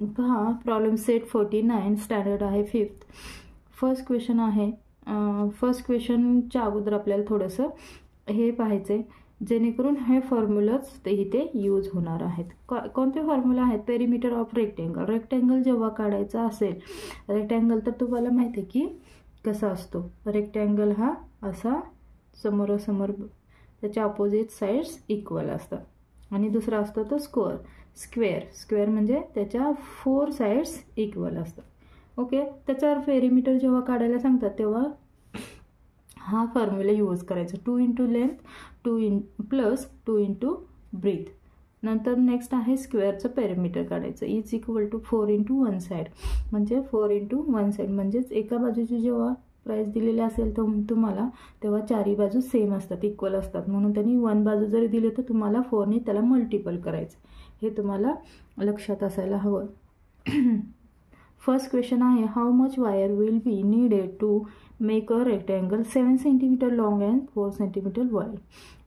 पहा problem set 49 standard आहे 5th. First question आहे. फर्स्ट क्वेश्चनच्या अगोदर आपल्याला थोडंसं हे पाहायचं आहे जेणेकरून हे फॉर्म्युलाच ते इथे यूज होणार आहेत. कोणते फॉर्म्युला आहेत? Perimeter of rectangle. रेक्टेंगल जेव्हा काढायचा असेल, रेक्टेंगल तर तुम्हाला माहिती आहे की कसा असतो. रेक्टेंगल हा असा समोरासमोर त्याच्या अपोजिट साइड्स इक्वल असतात आणि दुसरा असतो तो स्क्वेअर. स्क्वेअर म्हणजे त्याच्या 4 साइड्स इक्वल असतात. ओके, त्याच्यावर पेरिमीटर जेव्हा काढायला सांगतात तेव्हा हा फॉर्म्युला यूज करायचा. 2 into length plus 2 into breadth. नंतर नेक्स्ट आहे स्क्वेअरचं पेरिमीटर काढायचं. Is equal to 4 into 1 side. म्हणजे 4 इंटू 1 साईड म्हणजेच एका बाजूची जेव्हा प्राइस दिलेली असेल तर तुम्हाला तेव्हा चारही बाजू सेम असतात, इक्वल असतात. म्हणून त्यांनी 1 बाजू जरी दिली तर तुम्हाला 4ने त्याला मल्टिपल करायचं. हे तुम्हाला लक्षात असायला हवं. फर्स्ट क्वेश्चन आहे how much wire will be needed to make a rectangle 7 centimetre long and 4 centimetre wide.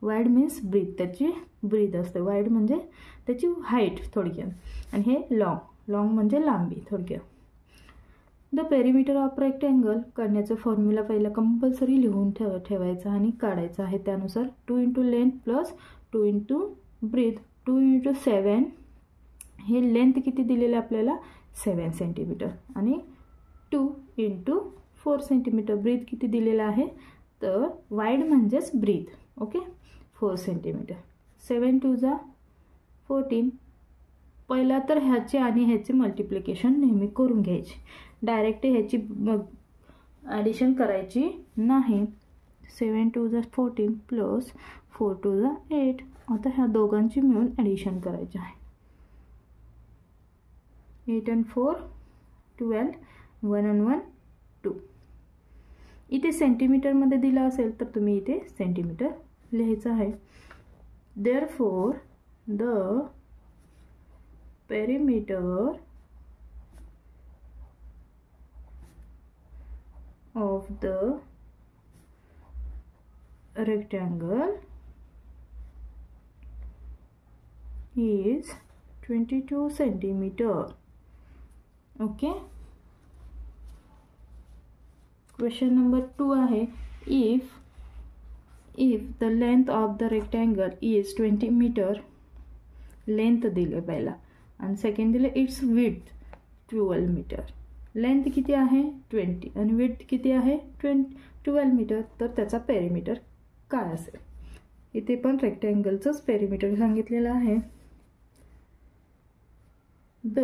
Wide means breadth, त्याची ब्रीथ असते. वाईड म्हणजे त्याची हाईट थोडक्यात, आणि हे लॉंग म्हणजे लांबी थोडक्यात. द पेरिमीटर ऑफ रेक्टेंगल करण्याचं फॉर्म्युला पहिला कंपल्सरी लिहून ठेवायचा आणि काढायचा आहे. त्यानुसार 2 into length plus 2 into breadth. 2 into 7 हे लेंथ किती दिलेलं आपल्याला 7 सेंटीमीटर आणि 2 इंटू 4 सेंटीमीटर. ब्रीथ किती दिलेलं आहे तर वाईड म्हणजेच ब्रीथ. Okay, 4 centimetre. 7 2 जा 14. पहिला तर ह्याचे आणि ह्याचे मल्टिप्लिकेशन नेहमी करून घ्यायचे. डायरेक्ट ह्याची ॲडिशन करायची नाही. 7 2 जा 14 प्लस 4 2 जा 8. आता ह्या दोघांची मिळून ॲडिशन करायची आहे. 8 and 4 12. 1 and 1 2. इथे सेंटीमीटरमध्ये दिला असेल तर तुम्ही इथे सेंटीमीटर लिहायचं आहे. Therefore the perimeter of the rectangle is 22 centimeter. Okay, question number 2 आहे if the length of the rectangle is 20 meter. Length दिले पहिला आणि सेकंड दिले इट्स विड्थ 12 मीटर. लेंथ किती आहे 20 आणि विड्थ किती आहे 12 मीटर. तर त्याचा पेरिमीटर काय असेल? इथे पण रेक्टेंगलचंच पेरिमीटर सांगितलेलं आहे. The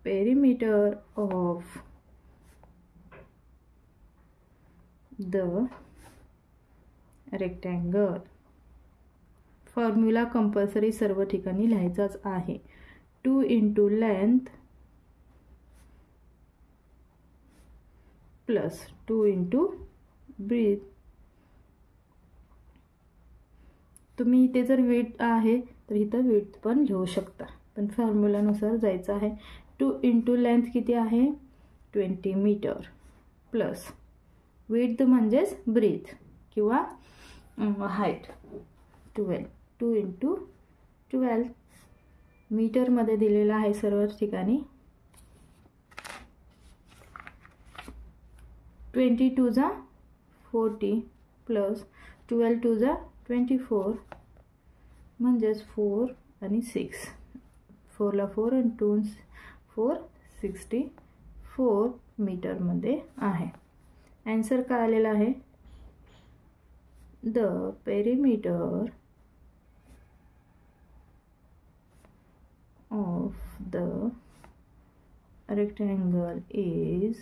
perimeter of the rectangle. Formula compulsory सर्व ठिकाणी लिहायचाच आहे. 2 into length plus 2 into breadth. तुम्ही इथे जर विड्थ आहे तर इथं विड्थ पण लिहू शकता, पण फॉर्म्युलानुसार जायचं आहे. 2 इंटू लेंथ किती आहे 20 मीटर प्लस विड्थ म्हणजेच ब्रीथ किंवा हाईट 12. 2 इंटू 12 मीटरमध्ये दिलेलं आहे सर्व ठिकाणी. 22 जा 40 प्लस 12 2 जा 24 म्हणजेच 4 आणि 6. 4 ला 4 आणि 2 4 64 मीटरमध्ये आहे. आन्सर काय आलेला आहे? The perimeter of the rectangle is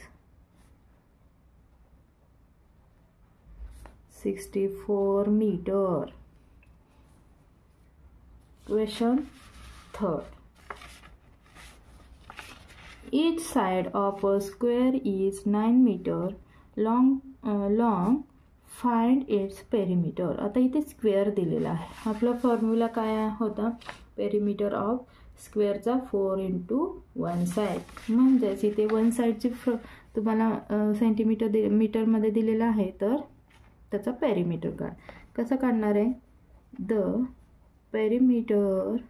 64 meter. Question 3rd. Each side of a square is 9 meter long. Find its perimeter. आता इथे स्क्वेअर दिलेला आहे. आपला फॉर्म्युला काय होता? पेरिमीटर ऑफ स्क्वेअरचा 4 इंटू 1 साईड. म्हणजेच इथे 1 साईडची तुम्हाला सेंटीमीटर मीटरमध्ये दिलेला आहे तर त्याचा पेरिमीटर काढ. कसं काढणार आहे? The perimeter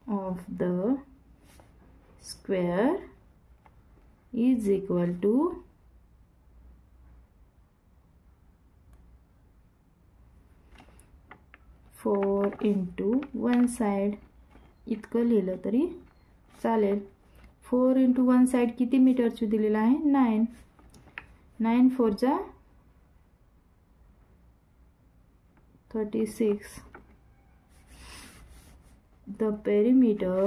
of the square is equal to 4 into 1 side. इतकं लिहिलं तरी चालेल. 4 into 1 side किती मीटरची दिलेलं आहे? 9. 9 4 जा 36. The perimeter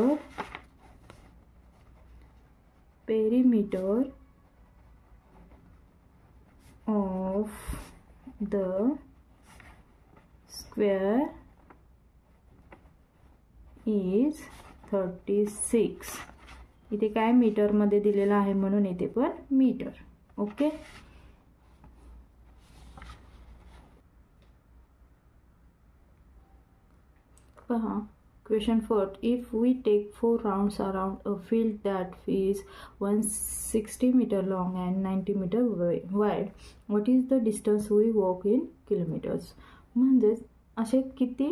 of the square is 36. इथे काय मीटर मध्ये दिलेलं आहे म्हणून इथे पण मीटर. ओके. पहा Question 4. If we take 4 rounds around a field that is 160 meter long and 90 meter wide, what is the distance we walk in kilometers? म्हणजे असे किती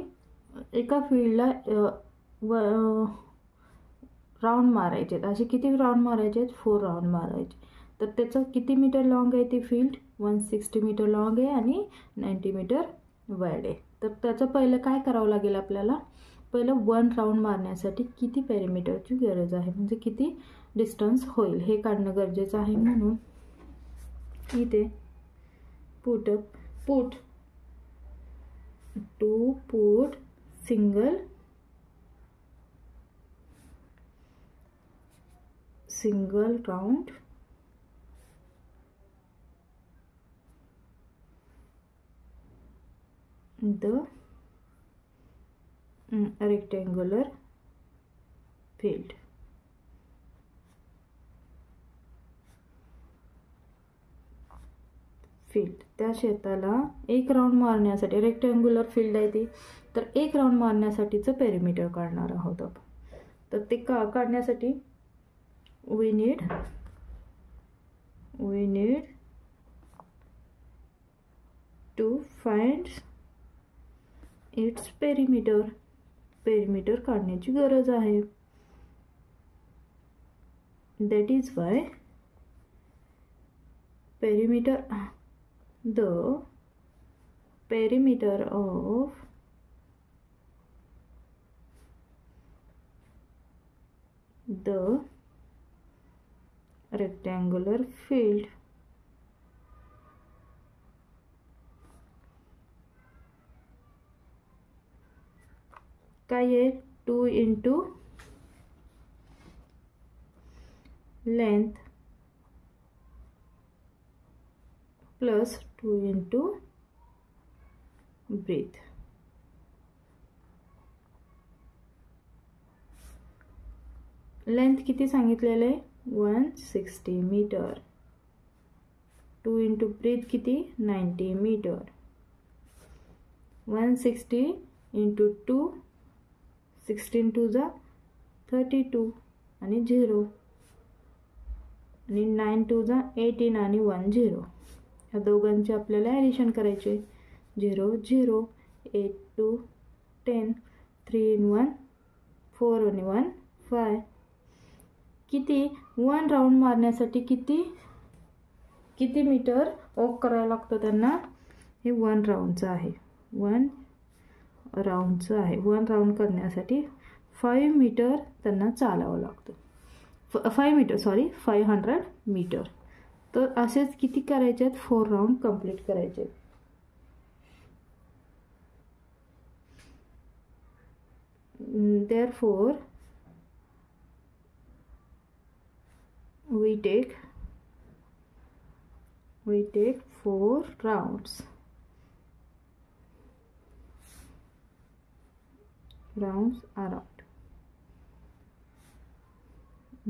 एका फील्डला राउंड मारायचे, असे किती राउंड मारायचे? 4 राउंड मारायचे. तर त्याचं किती मीटर लॉंग आहे ती फील्ड? 160 मीटर लॉंग आहे आणि 90 मीटर वाईड आहे. तर त्याचं पहिलं काय करावं लागेल आपल्याला? पहिलं 1 राउंड मारण्यासाठी किती पेरिमीटरची गरज आहे, म्हणजे किती डिस्टन्स होईल हे काढणं गरजेचं आहे. म्हणून इथे put single round the rectangular field. त्या शेताला 1 राउंड मारण्यासाठी रेक्टँग्युलर फील्ड आहे ती, तर 1 राउंड मारण्यासाठीचं पेरिमीटर काढणार आहोत आपण. तर ते काढण्यासाठी we need to find its perimeter काढण्याची गरज आहे. that is why the perimeter of the rectangular field काय आहे? 2 into length plus 2 into breadth. Length किती सांगितलेलं आहे? 160 मीटर. 2 into breadth किती? 90 मीटर. 160 into 2 16 2 जा 32 आणि 0 आणि 9 2 जा 18 आणि 1 0. या दोघांचे आपल्याला ॲडिशन करायचे. 0 0 8 2 10 3 in 1 4 आणि 1 5. किती 1 राउंड मारण्यासाठी किती मीटर वॉक करायला लागतं त्यांना? हे 1 राउंडचं आहे. 1 राउंड करण्यासाठी 5 मीटर त्यांना चालावं लागतं. 500 मीटर. तर असेच किती करायचे आहेत? 4 राउंड कंप्लीट करायचे. therefore we take 4 rounds around.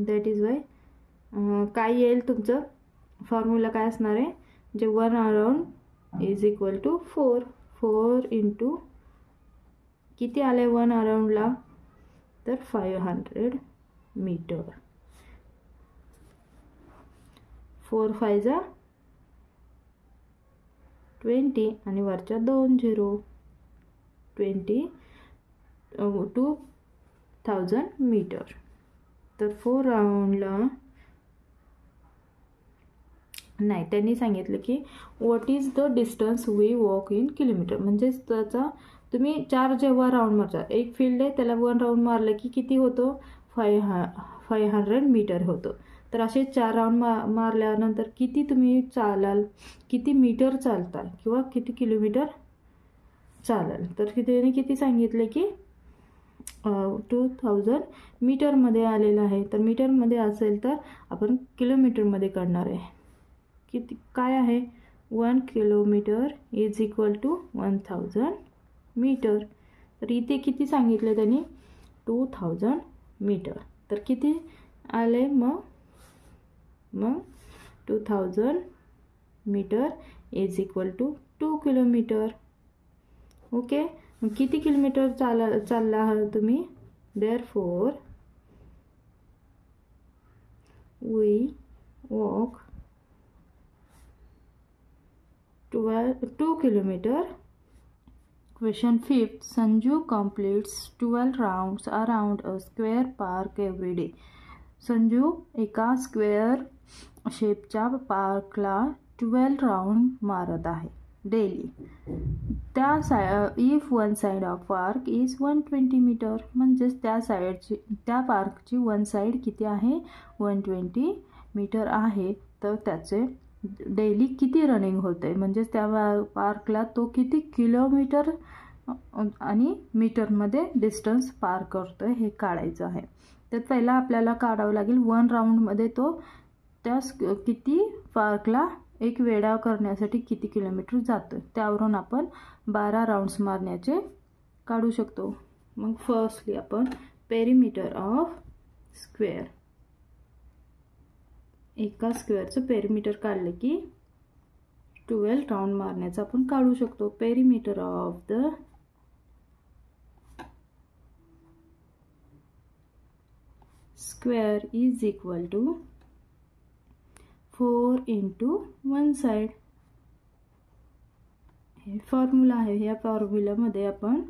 that is why काय येईल तुमचं फॉर्म्युला काय असणार आहे? जे 1 around is equal to 4 into किती आले 1 अराउंडला? तर 500 मीटर. 4 5 जा 20 आणि वरच्या 2 झिरो 2000 मीटर. तर 4 राऊंडला नाही, त्यांनी सांगितलं की what is the distance we walk in kilometre. म्हणजेच त्याचा तुम्ही 4 जेव्हा राऊंड मारता, एक फील्ड आहे त्याला 1 राऊंड मारलं की किती होतो, 500 मीटर होतो. तर असे 4 राऊंड मारल्यानंतर किती तुम्ही चालाल, किती मीटर चालताल किंवा किती किलोमीटर चालाल. तर त्यांनी किती सांगितले की 2000 मीटरमध्ये आलेलं आहे. तर मीटरमध्ये असेल तर आपण किलोमीटरमध्ये करणार आहे. किती काय आहे, 1 kilometre is equal to 1000 metre. तर इथे किती सांगितलं त्यांनी, 2000 मीटर. तर किती आले मग 2000 metre is equal to 2 kilometre. Okay, मग किती किलोमीटर चालला आहात तुम्ही. Therefore we walk 2 kilometre. Question 5. Sanju completes 12 rounds around a square park every day. Sanju एका स्क्वेअर शेपच्या पार्कला 12 राऊंड मारत आहे daily. If one side of park is 120 metre. म्हणजेच त्या पार्कची वन साइड किती आहे, 120 मीटर आहे. तर त्याचे डेली किती रनिंग होते, म्हणजेच त्या पार्कला तो किती किलोमीटर आणि मीटरमध्ये डिस्टन्स पार करतोय हे काढायचं आहे. तर पहिला आपल्याला काढावं लागेल 1 राऊंडमध्ये तो त्या किती पार्कला एक वेढा करण्यासाठी किती किलोमीटर जातोय. त्यावरून आपण 12 राऊंड्स मारण्याचे काढू शकतो. मग फर्स्टली आपण पेरिमीटर ऑफ स्क्वेअर, एका स्क्वेअरचं पेरिमीटर काढलं की 12 राऊंड मारण्याचं आपण काढू शकतो. Perimeter of the square is equal to 4 into 1 side. हे फॉर्म्युला आहे. या फॉर्म्युलामध्ये आपण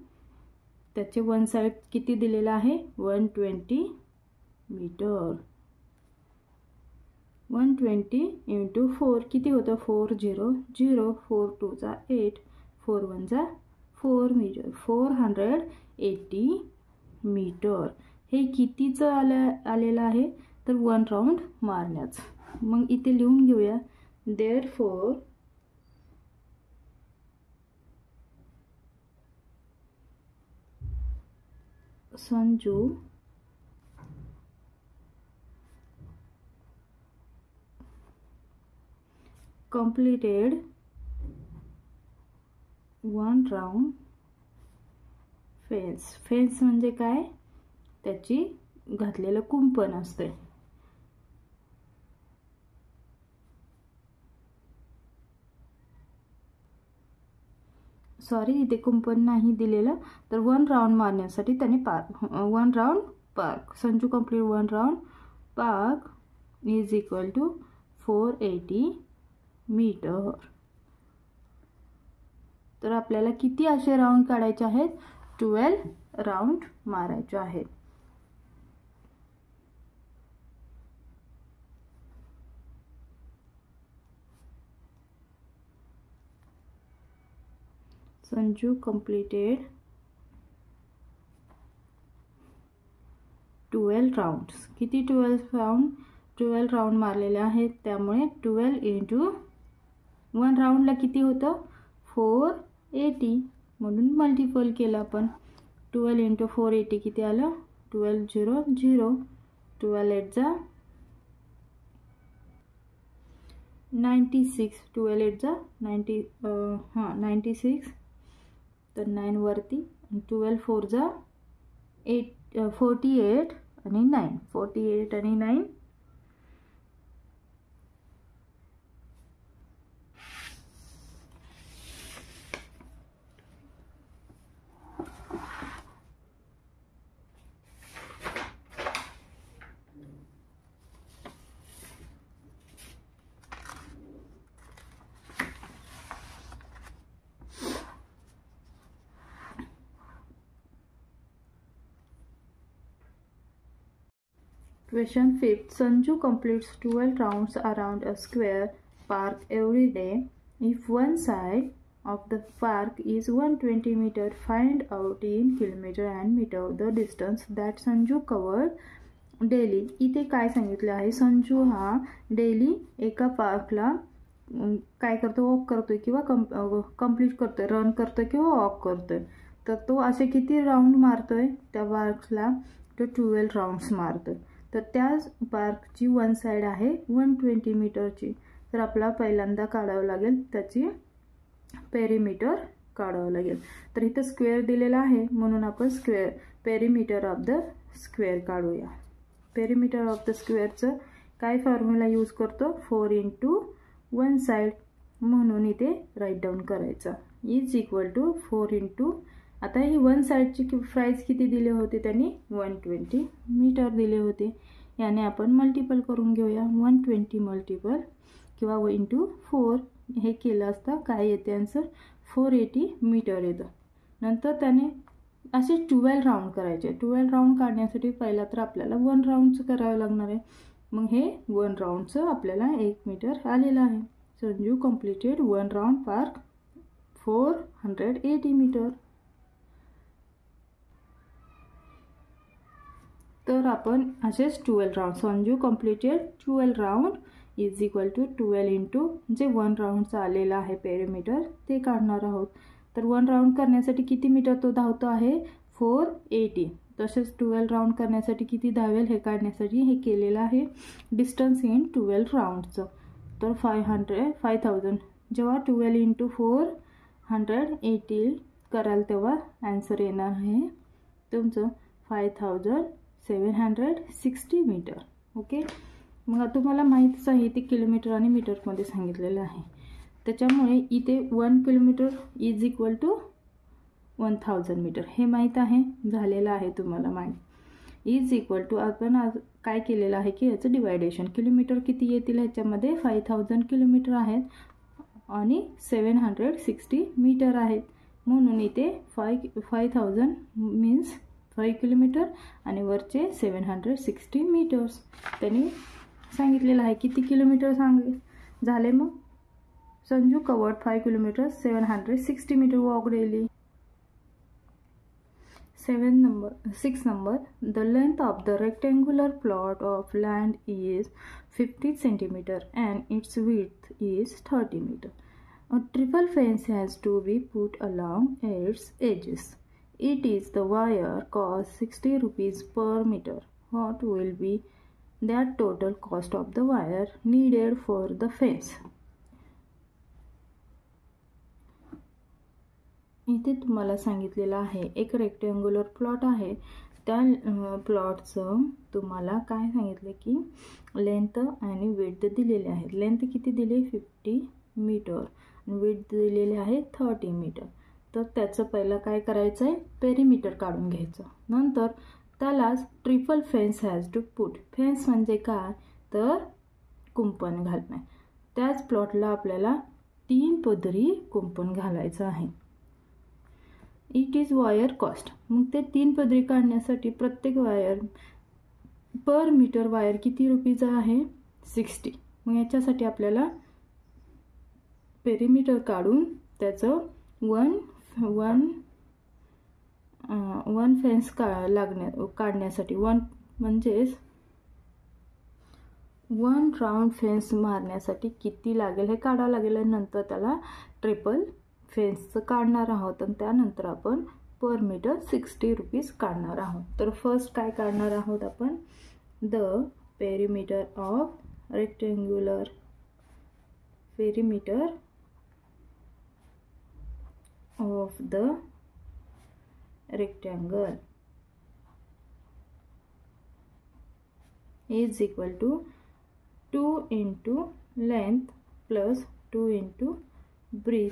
त्याचे 1 साइड किती दिलेला आहे, 120 मीटर. 120 इंटू 4 किती होतं, 4 0 0, 4 2 जा 8, 4 1 जा 4 मीटर, 480 मीटर. हे कितीचं आलेलं आहे, तर 1 राऊंड मारण्याचं. मग इथे लिहून घेऊया. Therefore Sanju completed 1 round fence. Fence म्हणजे काय, त्याची घातलेलं कुंपण असते. सॉरी, इथे कुंपण नाही दिलेलं. तर 1 राउंड मारण्यासाठी त्याने 1 round park, Sanju complete 1 round park is equal to 480 metre. तर आपल्याला किती असे राउंड काढायचे आहेत, 12 राउंड मारायचे आहेत. Sanju completed 12 rounds. किती 12 राउंड मारलेले आहेत. त्यामुळे 12 इंटू 1 राउंडला किती होतं, 480 म्हणून मल्टिपल केलं आपण. 12 इंटू 480 किती आलं, 12 0 0, 12 8 जा 96, 12 8 जा 96. तर 9 वरती, 12 4 जा 48 आणि 9, 48 आणि 9. Question 5. Sanju completes 12 rounds around a square park every day. If one side of the park is 120 meter, find out in kilometer and meter the distance that Sanju covered daily. इथे काय सांगितले आहे, संजू हा डेली एका पार्कला काय करतो, walk करतोय किंवा कंप्लीट करतोय, रन करतोय किंवा वॉक करतोय. तर तो असे किती राऊंड मारतोय त्या पार्कला, तो 12 राऊंड्स मारतोय. तर त्याच पार्कची वन साईड आहे 120 मीटरची. तर आपला पहिल्यांदा काढावं लागेल त्याची पेरिमीटर काढावं लागेल. तर इथं स्क्वेअर दिलेला आहे म्हणून आपण square perimeter of the square काढूया. पेरिमीटर ऑफ द स्क्वेअरचं काय फॉर्म्युला यूज करतो, 4 × 1 साईड, म्हणून इथे राईट डाऊन करायचं इज इक्वल टू 4 × आता ही वन साईडची प्राइस किती दिली होती त्यांनी, 120 मीटर दिले होते. याने आपण मल्टिपल करून घेऊया. 120 मल्टिपल किंवा × 4 हे केलं असता काय येते आन्सर, 480 मीटर येतं. नंतर त्याने असे 12 राऊंड करायचे. 12 राऊंड काढण्यासाठी पहिला तर आपल्याला 1 राऊंडचं करावं लागणार आहे. मग हे 1 राऊंडचं आपल्याला 1 मीटर आलेलं आहे. Sanju completed 1 round park 480 metre. तर आपण असेच 12 round, Sanju completed 12 round is equal to 12 × जे 1 राऊंडचं आलेलं आहे पेरिमीटर ते काढणार आहोत. तर 1 राऊंड करण्यासाठी किती मीटर तो धावतो आहे, 480. तसेच 12 राऊंड करण्यासाठी किती धावेल हे काढण्यासाठी हे केलेलं आहे डिस्टन्स इन 12 राऊंडचं. तर 5000 जेव्हा 12 × 480 कराल तेव्हा आन्सर येणार आहे तुमचं 5760 मीटर. ओके. मग तुम्हाला माहीतच आहे ते किलोमीटर आणि मीटरमध्ये सांगितलेलं आहे. त्याच्यामुळे इथे 1 kilometre is equal to 1000 metre हे माहीत आहे, झालेलं आहे तुम्हाला माहीत. इज इक्वल टू आपण आज काय केलेलं आहे की याचं डिवायडेशन, किलोमीटर किती येतील ह्याच्यामध्ये, 5000 किलोमीटर आहेत आणि 760 मीटर आहेत. म्हणून इथे 5000 मीन्स 5 किलोमीटर आणि वरचे 760 मीटर्स त्यांनी सांगितलेलं आहे. किती किलोमीटर झाले मग, Sanju covered 5 kilometre 760 metre walk daily. 6 number, the length of the rectangular plot of land is 50 centimeter and its width is 30 meter. A triple fence has to be put along its edges. It is the wire cost 60 rupees per meter. What will be the total cost of the wire needed for the fence? इथे तुम्हाला सांगितलेलं आहे एक rectangular plot आहे. त्या प्लॉटचं तुम्हाला काय सांगितलं की लेंथ आणि विड्थ दिलेले आहेत. लेंथ किती दिली, 50 मीटर आणि विड्थ दिलेले आहे 30 मीटर. तर त्याचं पहिलं काय करायचं आहे, पेरिमीटर काढून घ्यायचं. नंतर त्यालाच triple fence has to put. Fence म्हणजे काय, तर कुंपण घालणे. त्याच प्लॉटला आपल्याला 3 पदरी कुंपण घालायचं आहे. It is wire cost. मग ते 3 पदरी काढण्यासाठी प्रत्येक वायर पर मीटर वायर किती रुपीचा आहे, 60. मग याच्यासाठी आपल्याला पेरिमीटर काढून त्याचं वन फेन्स काढण्यासाठी 1 म्हणजेच 1 राऊंड फेन्स मारण्यासाठी किती लागेल हे काढावं लागेल. नंतर त्याला ट्रिपल फेन्सचं काढणार आहोत आणि त्यानंतर आपण पर मीटर 60 रुपीज काढणार आहोत. तर फर्स्ट काय काढणार आहोत आपण, the perimeter of rectangular, perimeter of the rectangle is equal to 2 × length plus 2 × breadth.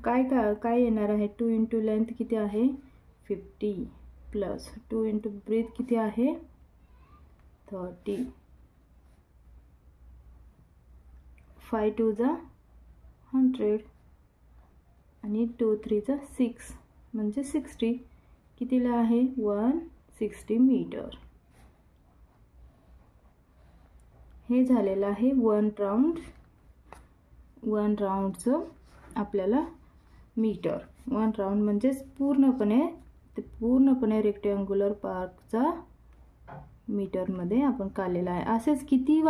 काय येणार आहे, 2 × लेंथ किती आहे 50 प्लस 2 × ब्रीथ किती आहे 30. 5 2 जा 100 आणि 2 3 जा 6 म्हणजे 60. कितीला आहे 1 60 मीटर. हे झालेलं आहे वन राऊंडचं आपल्याला मीटर. वन राऊंड म्हणजेच पूर्णपणे रेक्टँग्युलर पार्कचा मीटरमध्ये आपण काढलेला आहे. असेच किती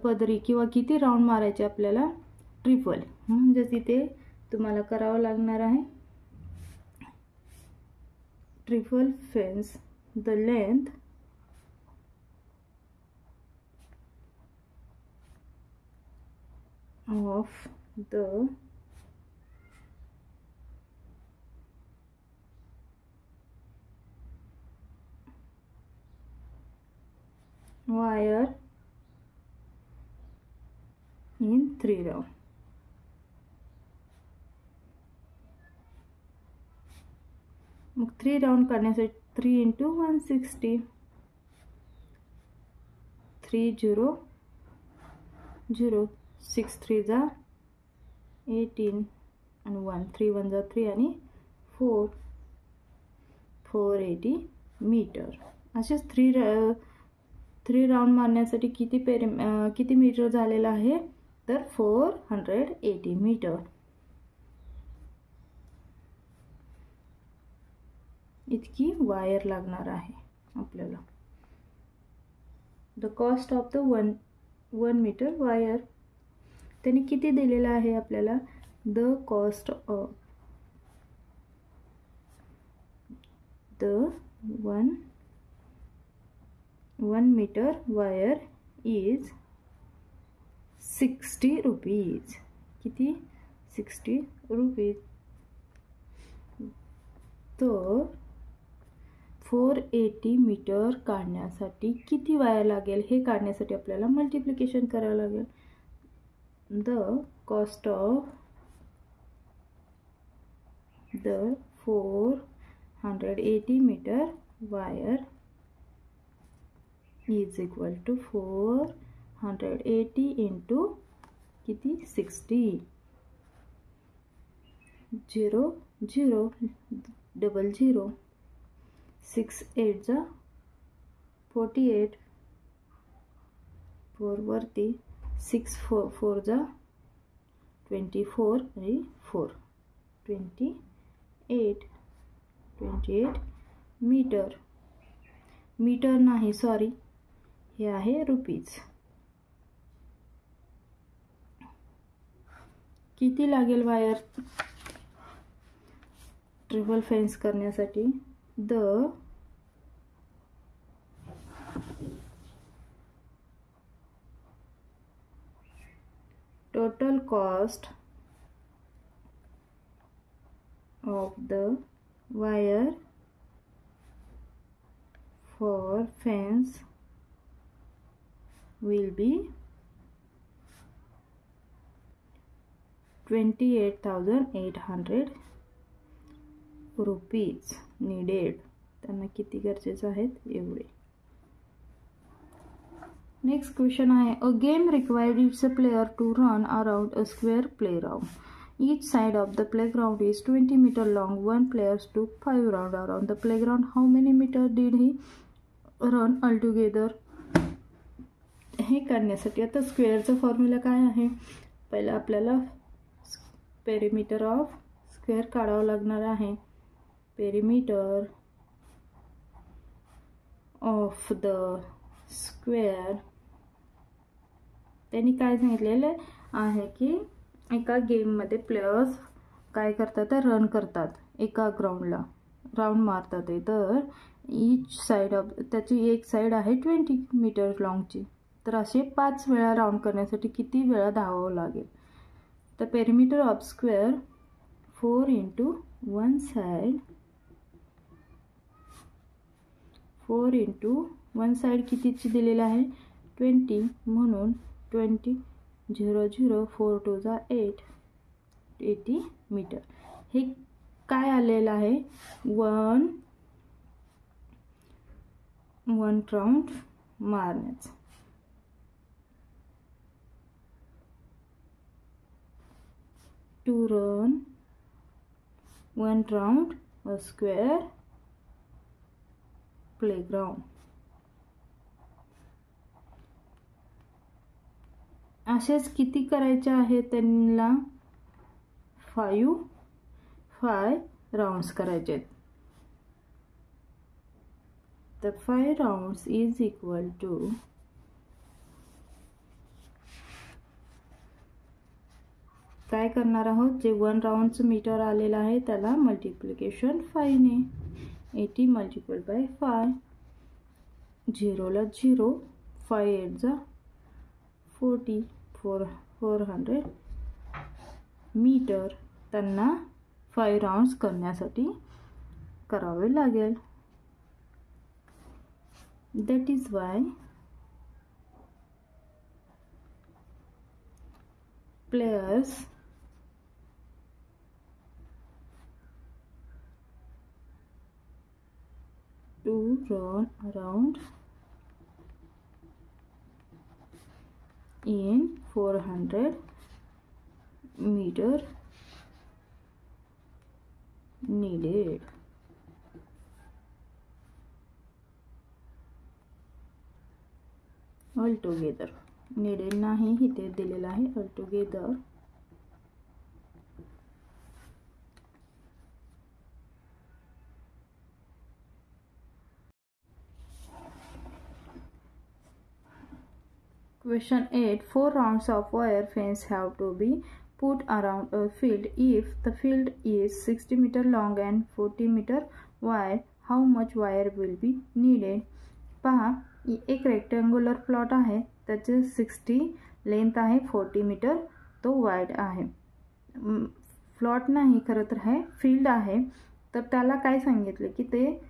पदरी किंवा किती राऊंड मारायचे आपल्याला ट्रिपल, म्हणजेच इथे तुम्हाला करावं लागणार आहे triple fence. The length of the wire in 3 round. मग 3 राऊंड करण्यासाठी 3 × 160 300 6 3 जा 18 आणि 1 3 1 जा 3 आणि 4 480 मीटर. असेच 3 राऊंड मारण्यासाठी किती मीटर झालेला आहे तर 480 मीटर इतकी वायर लागणार आहे आपल्याला. The cost of the one metre wire त्यांनी किती दिलेला आहे आपल्याला. The cost of the one metre wire is 60 rupees. किती 60 रुपीज. तर 480 मीटर काढण्यासाठी किती वायर लागेल हे काढण्यासाठी आपल्याला मल्टिप्लिकेशन करावं लागेल. The cost of the 480 metre wire is equal to 480 into किती 60 0 0 डबल 0 6 8 जा 48 4 वरती 6 4 जा 24 आणि 4 28 मीटर नाही सॉरी हे आहे रुपीज. किती लागेल वायर ट्रिपल फेन्स करण्यासाठी. The total cost of the wire for fence will be 28,800 rupees needed. त्यांना किती गरजेचं आहेत एवढे. नेक्स्ट क्वेश्चन आहे a game required it's a player to run around a square playground. Each side of the playground is 20 meter long. One player took 5 rounds around the playground. How many meters did he run altogether? हे करण्यासाठी आता स्क्वेअरचा formula काय आहे. पहिला आपल्याला perimeter of square काढावं लागणार आहे. पेरिमीटर ऑफ द स्क्वेअर त्यांनी काय सांगितलेलं आहे की एका गेममध्ये प्लेयर्स काय करतात तर रन करतात एका ग्राउंडला राऊंड मारतात. तर ईच साईड ऑफ त्याची एक साईड आहे 20 मीटर लॉंगची. तर असे 5 वेळा राऊंड करण्यासाठी किती वेळा धावावं लागेल. तर perimeter of square 4 into one side 4 into one side कितीची दिलेली आहे 20 म्हणून 20 0 0 4 2 जा 8 80 मीटर. हे काय आलेलं आहे वन राऊंड मारण्याचं. To run one round a square playground. असेच किती करायचे आहेत त्यांना? 5 राउंड्स करायचे आहेत. तर 5 राउंड्स इज इक्वल टू काय करणार आहोत? जे 1 राउंडचं मीटर आलेलं आहे त्याला मल्टिप्लिकेशन 5 ने. 80 मल्टिप्लाइड बाय 5. 0 ला 0, 5 8 जा 40, 400 मीटर त्यांना 5 राउंड्स करण्यासाठी करावे लागेल. That is why players to run around in 400 meter needed. Altogether needed नाही, इथे दिलेलं आहे altogether. Question 8. 4 rounds of wire fence have to be put around a field. If the field is 60 meter long and 40 meter wide, how much wire will be needed? पहा, एक rectangular plot आहे, त्याचे 60 length आहे, 40 metre तो wide आहे. Plot नाही, खरं तर हे फील्ड आहे. तर त्याला काय सांगितले की ते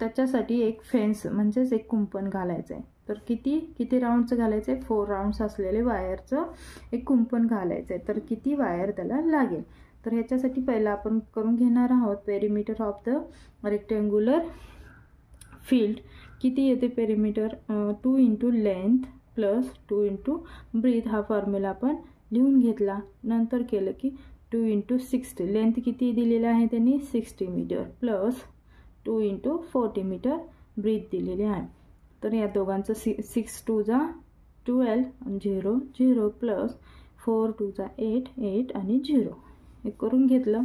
त्याच्यासाठी एक फेन्स म्हणजेच एक कुंपण घालायचं आहे. तर किती राउंडचं घालायचं आहे? 4 राउंड्स असलेले वायरचं एक कुंपण घालायचं आहे. तर किती वायर त्याला लागेल? तर ह्याच्यासाठी पहिला आपण करून घेणार आहोत perimeter of the rectangular field. किती येते perimeter? 2 into length plus 2 into breadth. हा फॉर्म्युला आपण लिहून घेतला. नंतर केलं की 2 इंटू 60, लेंथ किती दिलेली आहे त्यांनी? 60 metre plus 2 into 40 metre breadth दिलेली आहे. तर या दोघांचं 6 2 जा 12 0 0 प्लस 4 2 जा 8 8 आणि 0 हे करून घेतलं.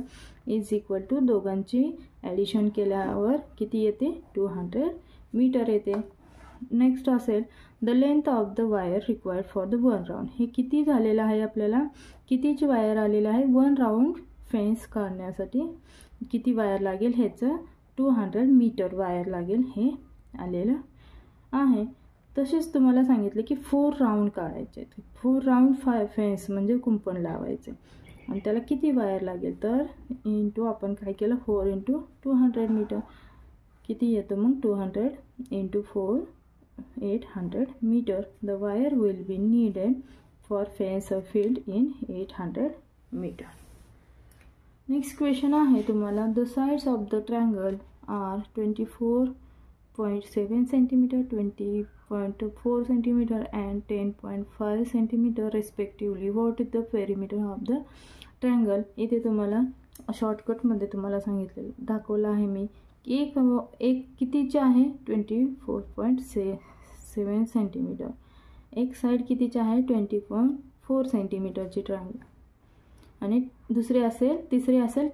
इज इक्वल टू दोघांची ॲडिशन केल्यावर किती येते? 200 मीटर येते. नेक्स्ट असेल the length of the wire required for the 1 round. हे किती झालेलं आहे? आपल्याला कितीची वायर आलेलं आहे? 1 राउंड फेन्स काढण्यासाठी किती वायर लागेल? ह्याचं 200 मीटर वायर लागेल हे आलेलं आहे. तसेच तुम्हाला सांगितले की 4 राउंड काढायचे. 4 राउंड फेन्स म्हणजे कुंपण लावायचे आणि त्याला किती वायर लागेल? तर इंटू आपण काय केलं? 4 इंटू 200 मीटर. किती येतं मग? 200 into 4 800 metre. The wire will be needed for fence a field in 800 metre. Next question आहे तुम्हाला the sides of the triangle are 24.7 centimeter, 20.4 centimeter and 10.5 centimeter respectively. What is the perimeter of the triangle? इथे तुम्हाला शॉर्टकटमध्ये तुम्हाला सांगितलेलं दाखवलं आहे मी. एक कितीचे आहे? 24.7 सेंटीमीटर. एक साईड कितीची आहे? 20.4 सेंटीमीटरची ट्रायंगल आणि तिसरी असेल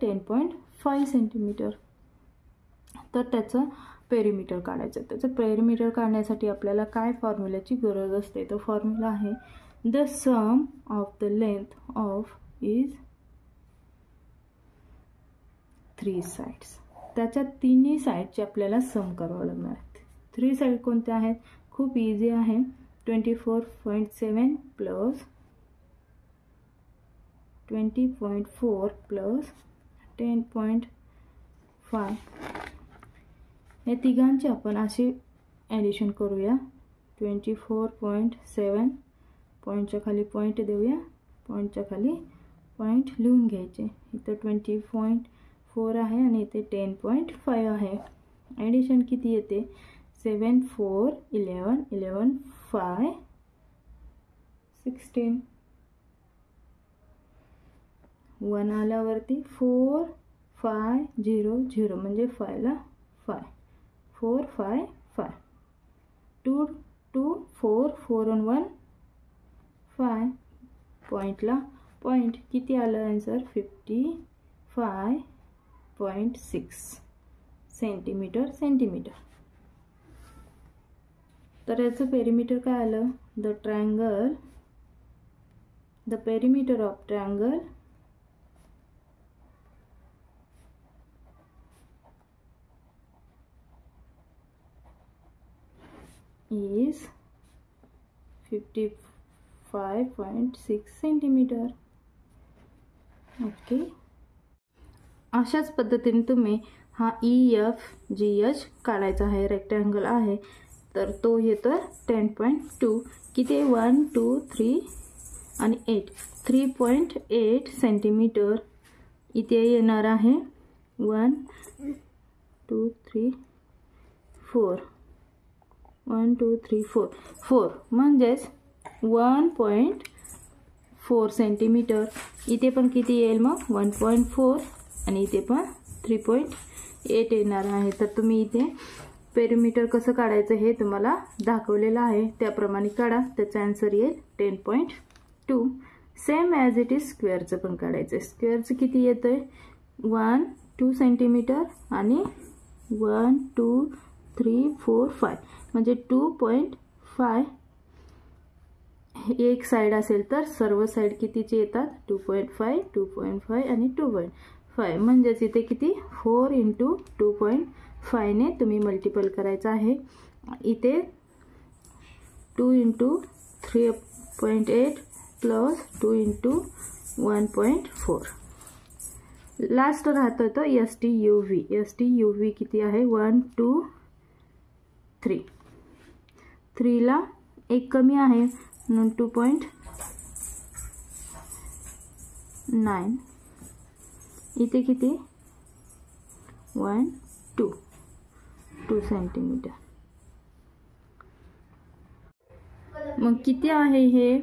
10.5 सेंटीमीटर. तर त्याचं पेरिमीटर काढायचं. त्याचं पेरिमीटर काढण्यासाठी आपल्याला काय फॉर्म्युल्याची गरज असते? तो फॉर्म्युला आहे the sum of the length of is 3 sides. त्याच्या तिन्ही साईडचे आपल्याला सम करावं लागणार आहे. 3 साईड कोणत्या आहेत? खूप इझी आहे. 24.7 प्लस 20.4 प्लस 10.5 या तिघांची आपण अशी ॲडिशन करूया. 24.7 पॉईंटच्या खाली पॉईंट देऊया, पॉईंटच्या खाली पॉईंट लिहून घ्यायचे. इथं 20.4 आहे आणि इथे 10.5 आहे. ॲडिशन किती येते? 7 4 11 11 5 16. 1 आल्यावरती 4 5 0 0 म्हणजे 5 ला 5 4 5 5 2 2 4 4 and 1 5 पॉइंटला पॉइंट किती आलं आन्सर 55.6 सेंटीमीटर. तर याचं पेरिमीटर काय आलं the perimeter of triangle is 55.6 centimetre. Okay, अशाच पद्धतीने तुम्ही हा EFGH काढायचा आहे. रेक्टँगल आहे तर तो येतो 10.2 किती 1 2 3 आणि 8 3.8 सेंटीमीटर. इथे येणार आहे 1 2 3 4 1 2 3 4 4 म्हणजेच 1.4 सेंटीमीटर. इथे पण किती येईल मग 1.4 आणि इथे पण 3.8 येणार आहे. तर तुम्ही इथे पेरिमीटर कसं काढायचं हे तुम्हाला दाखवलेलं आहे, त्याप्रमाणे काढा. त्याचा आन्सर येईल 10.2. सेम ॲज इट इज स्क्वेअरचं पण काढायचं. स्क्वेअरचं किती येतंय 1 2 सेंटीमीटर आणि 1 2 3 4 5 म्हणजे 2.5. एक साइड असेल तर सर्व साइड कितीचे येतात 2.5 2.5 आणि 2.5 म्हणजेच इथे किती 4 × 2.5 ने तुम्ही मल्टिपल करायचं आहे. इथे 2 × 3.8 प्लस 2 × 1.4. लास्ट राहतं तर STUV किती आहे 1 2 3 3ला एक कमी आहे म्हणून 2.9. इथे किती 1 2 सेंटीमीटर. मग किती आहे हे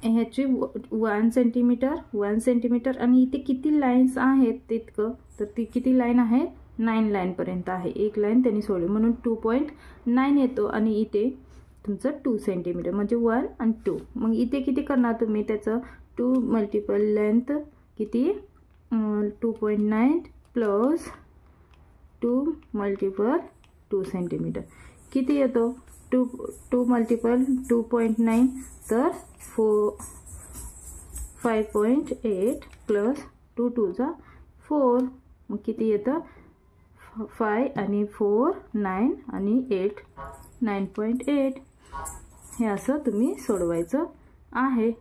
ह्याची 1 सेंटीमीटर आणि इथे किती लाईन्स आहेत तितकं. तर ती किती लाईन आहे 9 लाईन पर्यंत आहे. एक लाईन त्यांनी सोडली म्हणून 2.9 येतो आणि इथे तुमचं 2 सेंटीमीटर म्हणजे 1 आणि 2. मग इथे किती करणार तुम्ही त्याचं 2 मल्टिपल लेंथ किती 2.9 प्लस 2 मल्टिपल 2 सेंटीमीटर किती येतो 2 मल्टिपल 2.9 तर 5.8 प्लस 2 2 चा 4 मग किती येतं 5 आणि 4 9 आणि 8 9.8. हे असं तुम्ही सोडवायचं आहे.